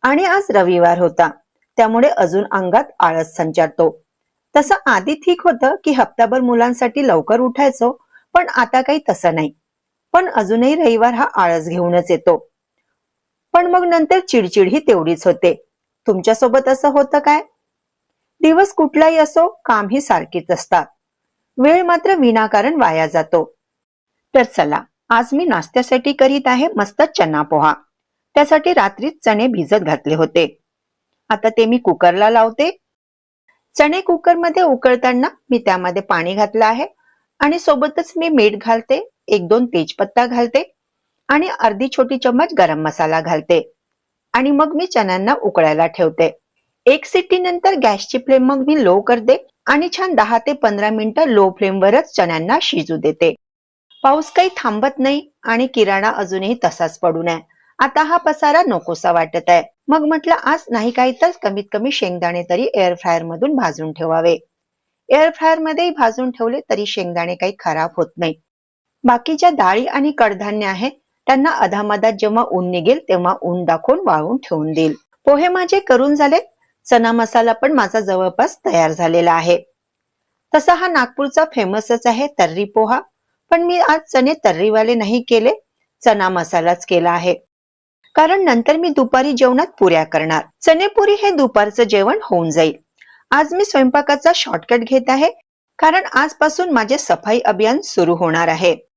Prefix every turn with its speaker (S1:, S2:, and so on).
S1: आणि आज रविवार होता, त्यामुळे अजून अंगात आळस संचारतो. तसं आधी ठीक होतं की हप्ताभर मुलांसाठी लवकर उठायचो, पण आता काही तसं नाही. पण अजूनही रविवार हा आळस घेऊनच येतो. पण मग नंतर चिडचिड ही तेवढीच होते. तुमच्यासोबत असं होतं काय? दिवस कुठलाही असो, काम ही सारखीच असतात. वेळ मात्र विनाकारण वाया जातो. तर चला, आज मी नाश्त्यासाठी करीत आहे मस्त चना पोहा. त्यासाठी रात्रीच चणे भिजत घातले होते. आता ते मी कुकरला लावते. चणे कुकरमध्ये उकळताना मी त्यामध्ये पाणी घातलं आहे आणि सोबतच मी मीठ घालते, 1-2 तेजपत्ता घालते आणि अर्धी छोटी चम्मच गरम मसाला घालते आणि मग मी चण्यांना उकळायला ठेवते. एक शिट्टी नंतर गॅसची फ्लेम मग मी लो करते आणि छान 10 ते 15 मिनिटं लो फ्लेमवरच चण्यांना शिजू देते. पाऊस काही थांबत नाही आणि किराणा अजूनही तसाच पडून आहे. आता हा पसारा नकोसा वाटत आहे. मग म्हटलं आज नाही काही तर कमीत कमी शेंगदाणे तरी एअर फ्रायर मधून भाजून ठेवावे. एअर फ्रायर मध्ये भाजून ठेवले तरी शेंगदाणे काही खराब होत नाही. बाकी ज्या डाळी आणि कडधान्य आहेत त्यांना अधामधात जेव्हा ऊन निघेल तेव्हा ऊन दाखवून वाळवून ठेवून देईल. पोहे माझे करून झाले. चना मसाला पण माझा जवळपास तयार झालेला आहे. तसा हा नागपूरचा फेमसच आहे तर्री पोहा, पण मी आज चणे तर्रीवाले नाही केले, चना मसालाच केला आहे. कारण नंतर मी दुपारी जेवणात पुऱ्या करणार. चणेपुरी हे दुपारचं जेवण होऊन जाईल. आज मी स्वयंपाकाचा शॉर्टकट घेत आहे, कारण आजपासून माझे सफाई अभियान सुरू होणार आहे.